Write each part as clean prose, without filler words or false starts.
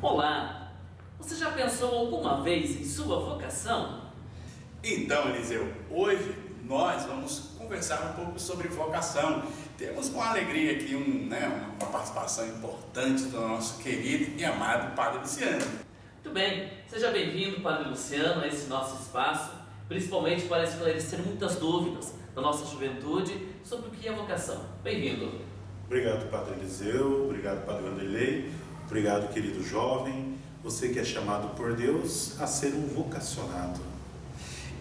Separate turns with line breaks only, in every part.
Olá! Você já pensou alguma vez em sua vocação?
Então, Eliseu, hoje nós vamos conversar um pouco sobre vocação. Temos com alegria aqui uma participação importante do nosso querido e amado Padre Luciano.
Muito bem, seja bem-vindo, Padre Luciano, a esse nosso espaço, principalmente para esclarecer muitas dúvidas da nossa juventude sobre o que é vocação. Bem-vindo.
Obrigado, Padre Eliseu, obrigado, Padre Vanderlei, obrigado, querido jovem, você que é chamado por Deus a ser um vocacionado.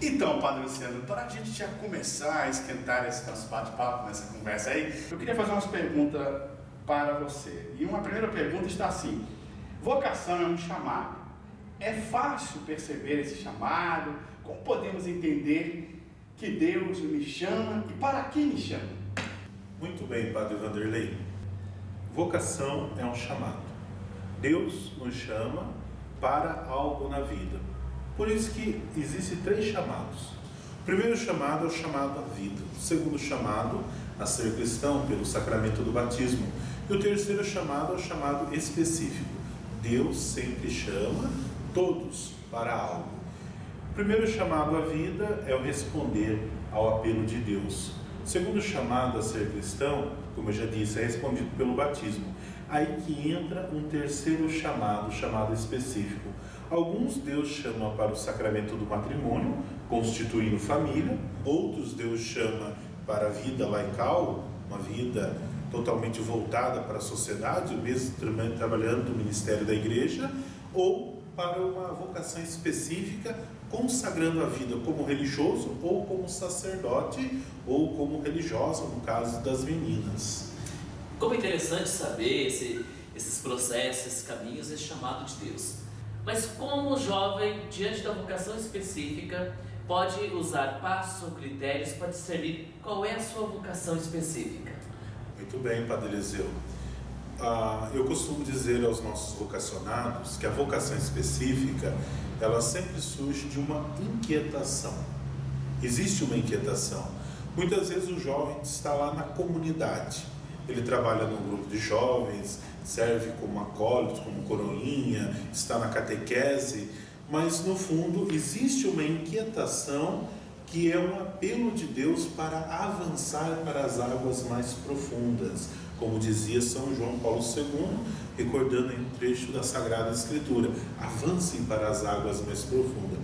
Então, Padre Luciano, para a gente já começar a esquentar esse nosso bate-papo, nessa conversa aí, eu queria fazer umas perguntas para você. E uma primeira pergunta está assim: vocação é um chamado. É fácil perceber esse chamado? Como podemos entender que Deus me chama e para que me chama?
Muito bem, Padre Vanderlei. Vocação é um chamado. Deus nos chama para algo na vida. Por isso que existem 3 chamados. O primeiro chamado é o chamado à vida. O segundo chamado a ser cristão pelo sacramento do batismo. E o terceiro chamado é o chamado específico. Deus sempre chama todos para algo. O primeiro chamado à vida é o responder ao apelo de Deus. O segundo chamado a ser cristão, como eu já disse, é respondido pelo batismo. Aí que entra um terceiro chamado específico. Alguns Deus chama para o sacramento do matrimônio, constituindo família. Outros Deus chama para a vida laical, uma vida totalmente voltada para a sociedade, mesmo trabalhando no ministério da igreja, ou para uma vocação específica, consagrando a vida como religioso, ou como sacerdote, ou como religiosa, no caso das meninas.
Como é interessante saber esses processos, esses caminhos, esse chamado de Deus. Mas como o jovem, diante da vocação específica, pode usar passos ou critérios para discernir qual é a sua vocação específica?
Muito bem, Padre Eliseu. Eu costumo dizer aos nossos vocacionados que a vocação específica, ela sempre surge de uma inquietação. Existe uma inquietação. Muitas vezes o jovem está lá na comunidade. Ele trabalha num grupo de jovens, serve como acólito, como coroinha, está na catequese, mas no fundo existe uma inquietação que é um apelo de Deus para avançar para as águas mais profundas, como dizia São João Paulo II, recordando em um trecho da Sagrada Escritura: avancem para as águas mais profundas.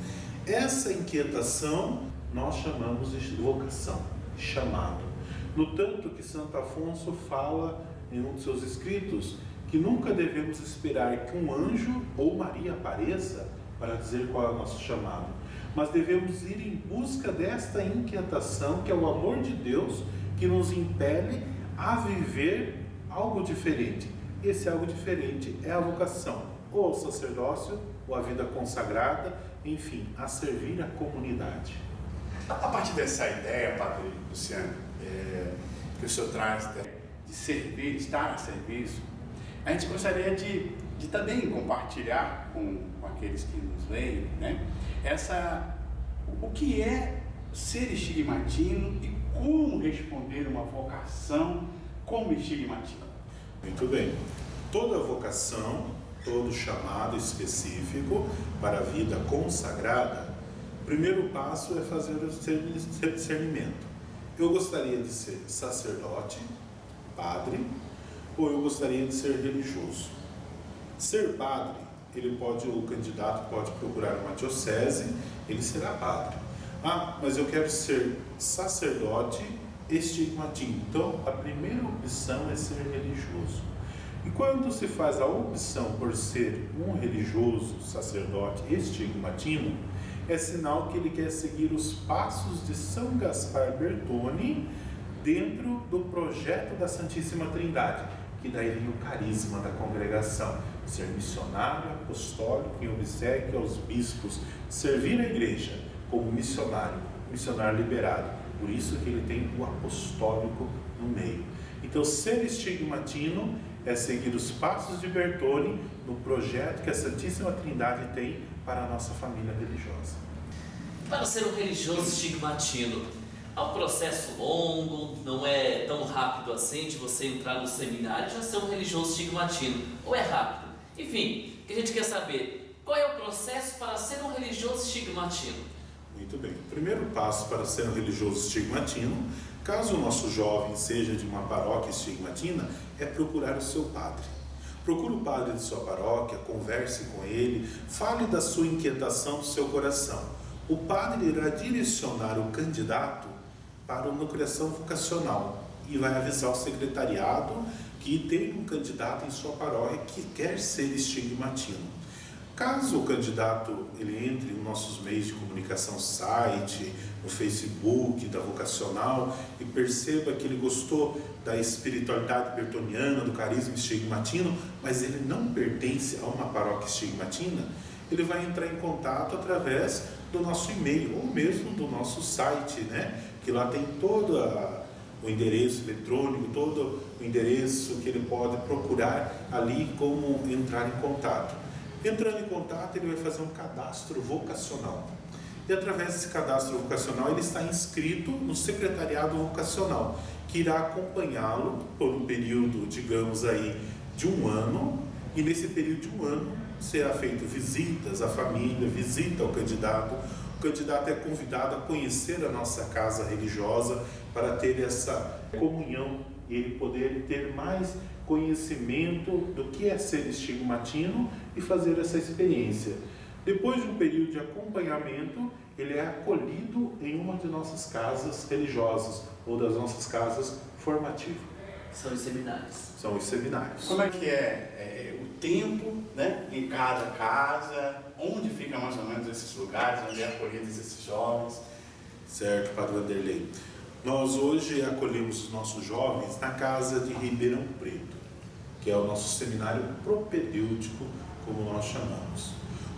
Essa inquietação nós chamamos de vocação, chamado. No tanto que Santo Afonso fala em um de seus escritos que nunca devemos esperar que um anjo ou Maria apareça para dizer qual é o nosso chamado, mas devemos ir em busca desta inquietação, que é o amor de Deus, que nos impele a viver algo diferente. Esse algo diferente é a vocação, ou ao sacerdócio, ou a vida consagrada, enfim, a servir a comunidade.
A partir dessa ideia, Padre Luciano, que o senhor traz de servir, de estar a serviço, a gente gostaria de também compartilhar com aqueles que nos leem, o que é ser estigmatino e como responder uma vocação como estigmatino.
Muito bem. Toda vocação, todo chamado específico para a vida consagrada, o primeiro passo é fazer o discernimento. Eu gostaria de ser sacerdote, padre, ou eu gostaria de ser religioso. Ser padre, o candidato pode procurar uma diocese, ele será padre. Mas eu quero ser sacerdote estigmatino. Então, a primeira opção é ser religioso. E quando se faz a opção por ser um religioso, sacerdote estigmatino, é sinal que ele quer seguir os passos de São Gaspar Bertone dentro do projeto da Santíssima Trindade, que daí vem o carisma da congregação: ser missionário apostólico em obséquio aos bispos, servir a igreja como missionário liberado. Por isso que ele tem o apostólico no meio. Então, ser estigmatino é seguir os passos de Bertone no projeto que a Santíssima Trindade tem para a nossa família religiosa.
Para ser um religioso estigmatino, é um processo longo, não é tão rápido assim de você entrar no seminário e já ser um religioso estigmatino. Ou é rápido? Enfim, o que a gente quer saber, qual é o processo para ser um religioso estigmatino?
Muito bem. O primeiro passo para ser um religioso estigmatino, caso o nosso jovem seja de uma paróquia estigmatina, é procurar o seu padre. Procure o padre de sua paróquia, converse com ele, fale da sua inquietação do seu coração. O padre irá direcionar o candidato para uma criação vocacional e vai avisar o secretariado que tem um candidato em sua paróquia que quer ser estigmatino. Caso o candidato ele entre nos nossos meios de comunicação, site, no Facebook, da vocacional, e perceba que ele gostou da espiritualidade bertoniana, do carisma estigmatino, mas ele não pertence a uma paróquia estigmatina, ele vai entrar em contato através do nosso e-mail, ou mesmo do nosso site, né? Que lá tem todo o endereço eletrônico, todo o endereço que ele pode procurar ali como entrar em contato. Entrando em contato, ele vai fazer um cadastro vocacional. E através desse cadastro vocacional, ele está inscrito no secretariado vocacional, que irá acompanhá-lo por um período, digamos aí, de 1 ano. E nesse período de 1 ano, será feito visitas à família, visita ao candidato. O candidato é convidado a conhecer a nossa casa religiosa para ter essa comunhão e ele poder ter mais conhecimento do que é ser estigmatino e fazer essa experiência. Depois de um período de acompanhamento, ele é acolhido em uma de nossas casas religiosas ou das nossas casas formativas.
São os seminários.
São os seminários.
Como é que é o tempo, né, em cada casa? Onde ficam mais ou menos esses lugares, onde é acolhidos esses jovens?
Certo, Padre Vanderlei. Nós hoje acolhemos os nossos jovens na casa de Ribeirão Preto, que é o nosso seminário propedêutico, como nós chamamos.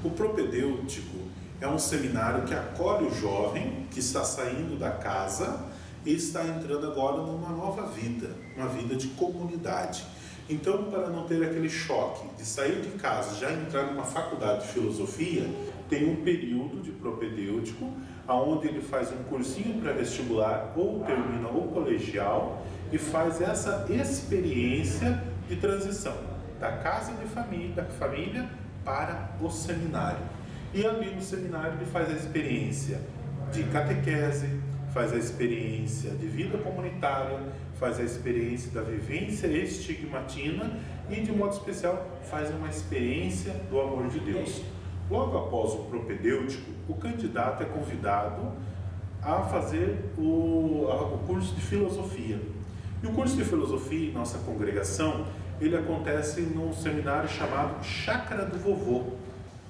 O propedêutico é um seminário que acolhe o jovem que está saindo da casa e está entrando agora numa nova vida, uma vida de comunidade. Então, para não ter aquele choque de sair de casa, já entrar numa faculdade de filosofia, tem um período de propedêutico, onde ele faz um cursinho pré-vestibular, ou termina o colegial, e faz essa experiência de transição da casa de família, da família para o seminário. E ali no seminário ele faz a experiência de catequese, faz a experiência de vida comunitária, faz a experiência da vivência estigmatina e, de modo especial, faz uma experiência do amor de Deus. Logo após o propedêutico, o candidato é convidado a fazer o curso de filosofia. E o curso de filosofia em nossa congregação, ele acontece num seminário chamado Chácara do Vovô,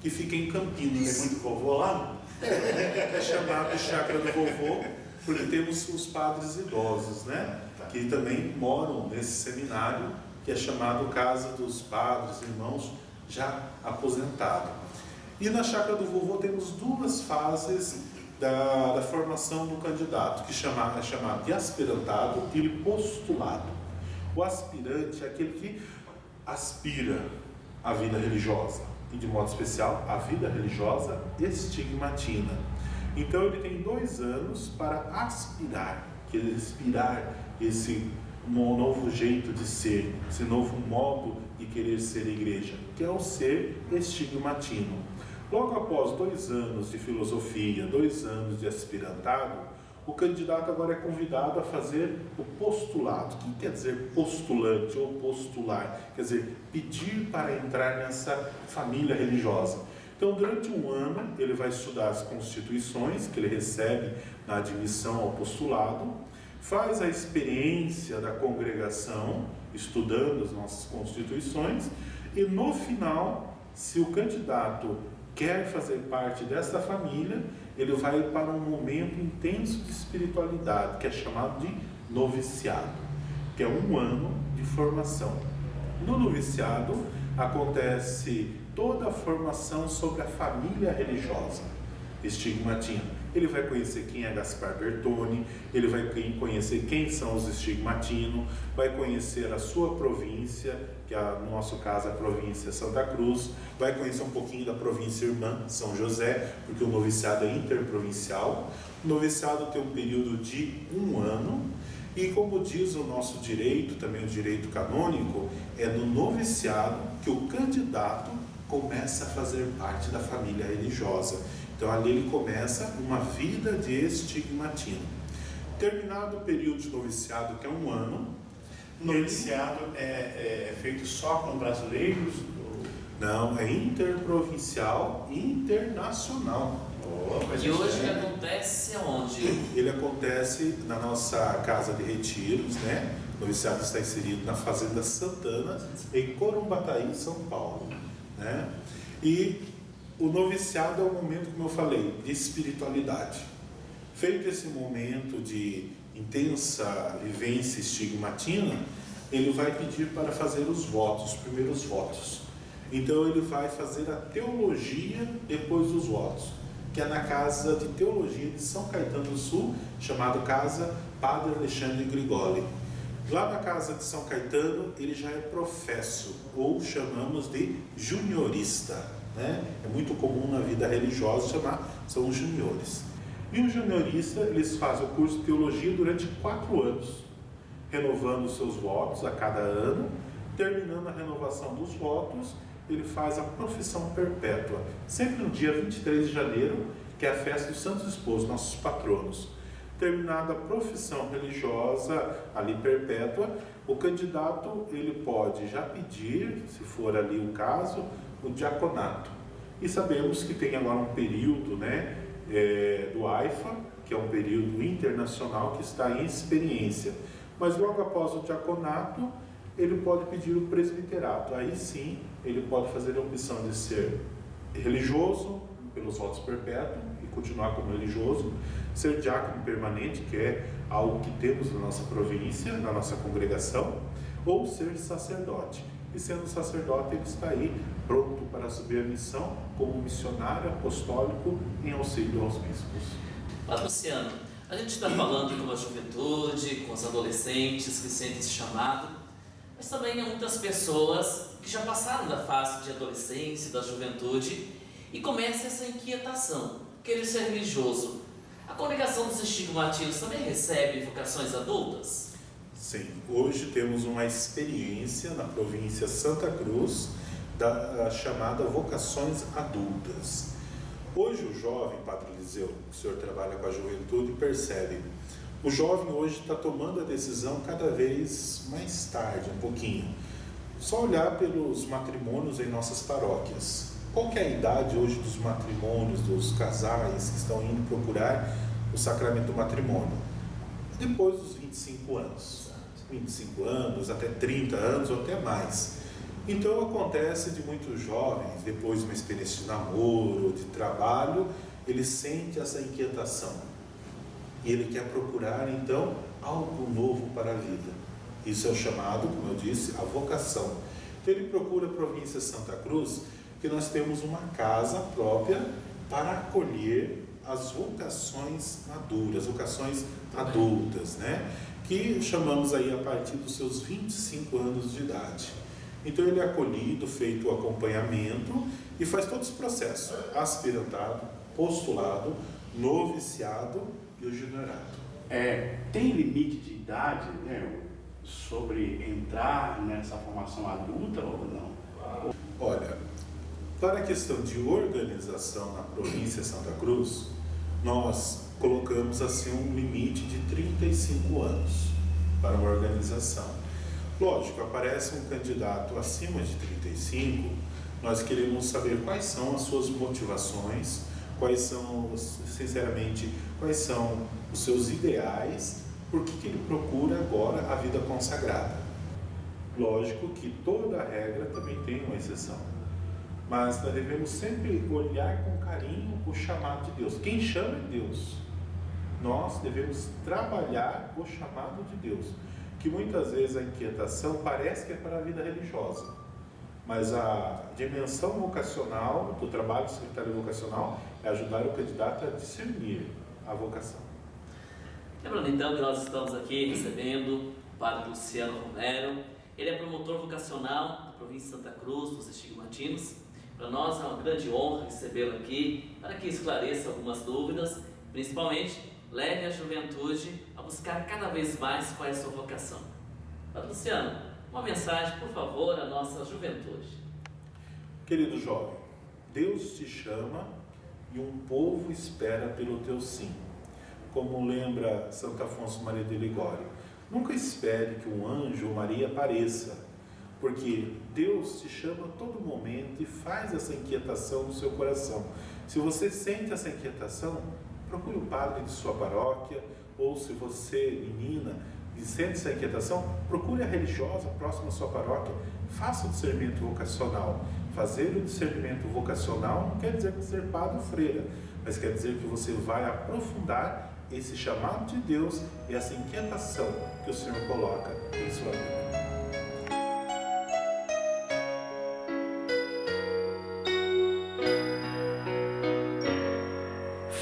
que fica em Campinas.
Tem muito vovô lá?
É chamado Chácara do Vovô porque temos os padres idosos, né? Que também moram nesse seminário, que é chamado Casa dos Padres Irmãos já aposentados. E na Chácara do Vovô temos 2 fases da formação do candidato, que é chamado de aspirantado e postulado. O aspirante é aquele que aspira à vida religiosa, e de modo especial a vida religiosa estigmatina. Então ele tem 2 anos para aspirar, esse novo jeito de ser, esse novo modo de querer ser igreja, que é o ser estigmatino. Logo após 2 anos de filosofia, 2 anos de aspirantado, o candidato agora é convidado a fazer o postulado. O que quer dizer postulante ou postular? Quer dizer, pedir para entrar nessa família religiosa. Então, durante 1 ano, ele vai estudar as constituições que ele recebe na admissão ao postulado, faz a experiência da congregação, estudando as nossas constituições, e no final, se o candidato quer fazer parte dessa família, ele vai para um momento intenso de espiritualidade, que é chamado de noviciado, que é 1 ano de formação. No noviciado acontece toda a formação sobre a família religiosa estigmatina. Ele vai conhecer quem é Gaspar Bertoni, ele vai conhecer quem são os estigmatinos, vai conhecer a sua província, que no nosso caso a província Santa Cruz, vai conhecer um pouquinho da província irmã São José, porque o noviciado é interprovincial. O noviciado tem um período de 1 ano, E como diz o nosso direito, também o direito canônico, é no noviciado que o candidato começa a fazer parte da família religiosa. Então ali ele começa uma vida de estigmatismo. Terminado o período de noviciado, que é 1 ano.
Noviciado é feito só com brasileiros?
Não, é interprovincial e internacional.
E hoje ele acontece aonde?
Ele acontece na nossa casa de retiros, né? O noviciado está inserido na Fazenda Santana, em Corumbataí, São Paulo, né? E o noviciado é um momento, como eu falei, de espiritualidade. Feito esse momento de intensa vivência estigmatina, ele vai pedir para fazer os votos, os primeiros votos. Então ele vai fazer a teologia depois dos votos, que é na Casa de Teologia de São Caetano do Sul, chamado Casa Padre Alexandre Grigoli. Lá na Casa de São Caetano, ele já é professo, ou chamamos de juniorista, né? É muito comum na vida religiosa chamar, são os juniores. E o juniorista, eles fazem o curso de teologia durante 4 anos, renovando os seus votos a cada ano. Terminando a renovação dos votos, ele faz a profissão perpétua, sempre no dia 23 de janeiro, que é a festa dos Santos Esposos, nossos patronos. Terminada a profissão religiosa ali perpétua, o candidato ele pode já pedir, se for ali o caso, o diaconato. E sabemos que tem agora um período, né, do AIFA, que é um período internacional que está em experiência. Mas logo após o diaconato, ele pode pedir o presbiterato. Aí sim, ele pode fazer a opção de ser religioso, pelos votos perpétuos, e continuar como religioso, ser diácono permanente, que é algo que temos na nossa província, na nossa congregação, ou ser sacerdote. E sendo sacerdote, ele está aí pronto para assumir a missão como missionário apostólico em auxílio aos bispos.
Padre Luciano, a gente está falando com a juventude, com os adolescentes que sentem esse chamado, mas também há muitas pessoas que já passaram da fase de adolescência, da juventude, e começa essa inquietação, querer ser religioso. A congregação dos estigmatinos também recebe vocações adultas?
Sim, hoje temos uma experiência na província Santa Cruz da chamada vocações adultas. Hoje o jovem, Padre Eliseu, que o senhor trabalha com a juventude, percebe, o jovem hoje está tomando a decisão cada vez mais tarde, um pouquinho. Só olhar pelos matrimônios em nossas paróquias. Qual que é a idade hoje dos matrimônios, dos casais que estão indo procurar o sacramento do matrimônio? Depois dos 25 anos. 25 anos, até 30 anos ou até mais. Então acontece de muitos jovens, depois de uma experiência de namoro, de trabalho, ele sente essa inquietação. E ele quer procurar então algo novo para a vida. Isso é o chamado, como eu disse, a vocação. Então ele procura a província Santa Cruz, que nós temos uma casa própria para acolher as vocações maduras, vocações adultas, né? Que chamamos aí a partir dos seus 25 anos de idade. Então ele é acolhido, feito o acompanhamento e faz todo esse processo, aspirantado, postulado, noviciado e o juniorado.
Tem limite de idade, né, sobre entrar nessa formação adulta ou não?
Olha, para a questão de organização na província Santa Cruz, nós colocamos assim um limite de 35 anos para uma organização. Lógico, aparece um candidato acima de 35, nós queremos saber quais são as suas motivações, quais são, sinceramente, quais são os seus ideais, por que ele procura agora a vida consagrada. Lógico que toda regra também tem uma exceção, mas nós devemos sempre olhar com carinho o chamado de Deus. Quem chama é Deus. Nós devemos trabalhar o chamado de Deus, que muitas vezes a inquietação parece que é para a vida religiosa, mas a dimensão vocacional do trabalho secretário vocacional é ajudar o candidato a discernir a vocação.
Lembrando então que nós estamos aqui recebendo o Padre Luciano Romero. Ele é promotor vocacional da província de Santa Cruz, dos estigmatinos. Para nós é uma grande honra recebê-lo aqui, para que esclareça algumas dúvidas, principalmente leve a juventude a buscar cada vez mais qual é a sua vocação. Padre Luciano, uma mensagem, por favor, à nossa juventude.
Querido jovem, Deus te chama e um povo espera pelo teu sim. Como lembra Santo Afonso Maria de Ligório, nunca espere que um anjo ou Maria apareça, porque Deus te chama a todo momento e faz essa inquietação no seu coração. Se você sente essa inquietação, procure o padre de sua paróquia, ou se você, menina, sente essa inquietação, procure a religiosa próxima à sua paróquia, faça o discernimento vocacional. Fazer o discernimento vocacional não quer dizer ser padre ou freira, mas quer dizer que você vai aprofundar esse chamado de Deus e essa inquietação que o Senhor coloca em sua vida.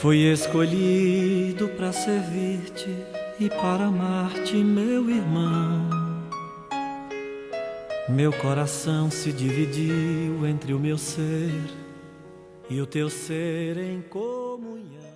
Fui escolhido para servir-te e para amar-te, meu irmão. Meu coração se dividiu entre o meu ser e o teu ser em comunhão.